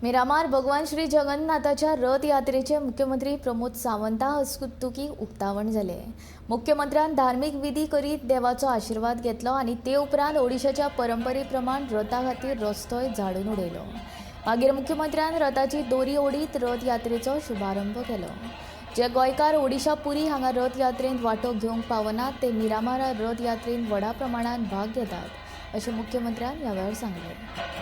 मिरामार भगवान श्री जगन्नाथाच्या रथ यात्रेचे मुख्यमंत्री प्रमोद सावंता हस्तुकी उक्तावण झाले। मुख्यमंत्र्यान धार्मिक विधी करीत देवाचो आशीर्वाद घेतलो आणि ते उपरांत ओडिशाच्या परंपरेप्रमाण रथा खातीर रस्तोय झाडून उडयलो। मागीर मुख्यमंत्र्यान रथाची दोरी ओडीत रथ यात्रेचो शुभारंभ केलो। जे गोंयकार ओडिशा पुरी हांगा रथ यात्रेंत वांटो घेवंक पावनात ते मिरामार रथ यात्रेंत व्हडा प्रमाणात भाग घेतात अशें मुख्यमंत्र्यान ह्या वेळार सांगलें।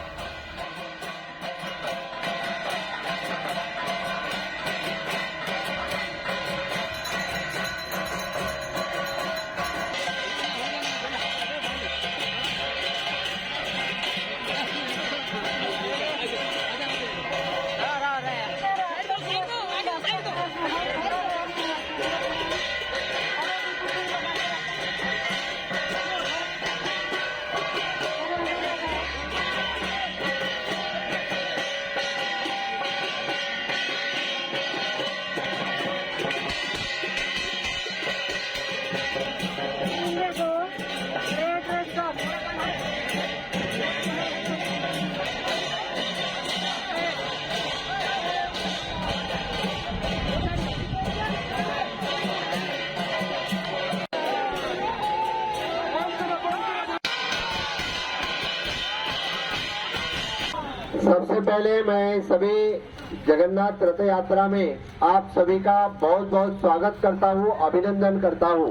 सबसे पहले मैं सभी जगन्नाथ रथ यात्रा में आप सभी का बहुत बहुत स्वागत करता हूँ, अभिनंदन करता हूँ।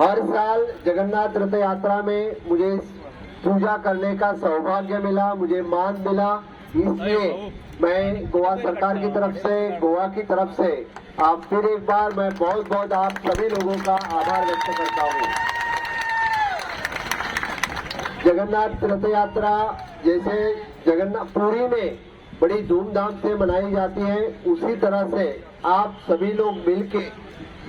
हर साल जगन्नाथ रथ यात्रा में मुझे पूजा करने का सौभाग्य मिला, मुझे मान मिला, इसलिए मैं गोवा सरकार की तरफ से, गोवा की तरफ से आप फिर एक बार मैं बहुत बहुत आप सभी लोगों का आभार व्यक्त करता हूँ। जगन्नाथ रथ यात्रा जैसे जगन्नाथ पुरी में बड़ी धूमधाम से मनाई जाती है, उसी तरह से आप सभी लोग मिलके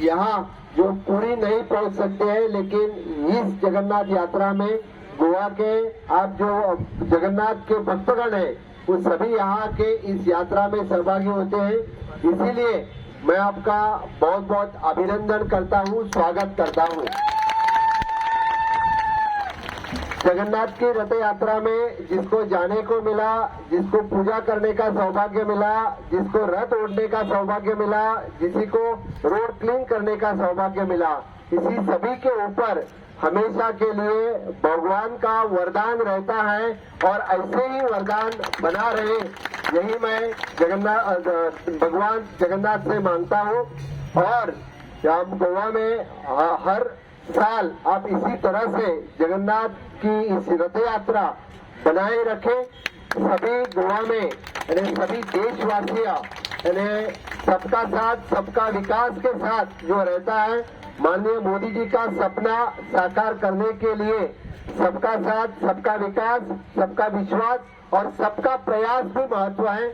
यहाँ जो पुरी नहीं पहुँच सकते हैं, लेकिन इस जगन्नाथ यात्रा में गोवा के आप जो जगन्नाथ के भक्तगण हैं वो सभी यहाँ के इस यात्रा में सहभागी होते हैं। इसीलिए मैं आपका बहुत बहुत अभिनंदन करता हूँ, स्वागत करता हूँ। जगन्नाथ की रथ यात्रा में जिसको जाने को मिला, जिसको पूजा करने का सौभाग्य मिला, जिसको रथ ओढ़ने का सौभाग्य मिला, जिसी को रोड क्लीन करने का सौभाग्य मिला, इसी सभी के ऊपर हमेशा के लिए भगवान का वरदान रहता है और ऐसे ही वरदान बना रहे, यही मैं भगवान जगन्नाथ से मांगता हूँ। और हम गोवा में हर साल आप इसी तरह से जगन्नाथ की इस रथ यात्रा बनाए रखें। सभी गोवा में यानी सभी देशवासियों यानी सबका साथ सबका विकास के साथ जो रहता है, माननीय मोदी जी का सपना साकार करने के लिए सबका साथ सबका विकास, सबका विश्वास और सबका प्रयास भी महत्व है।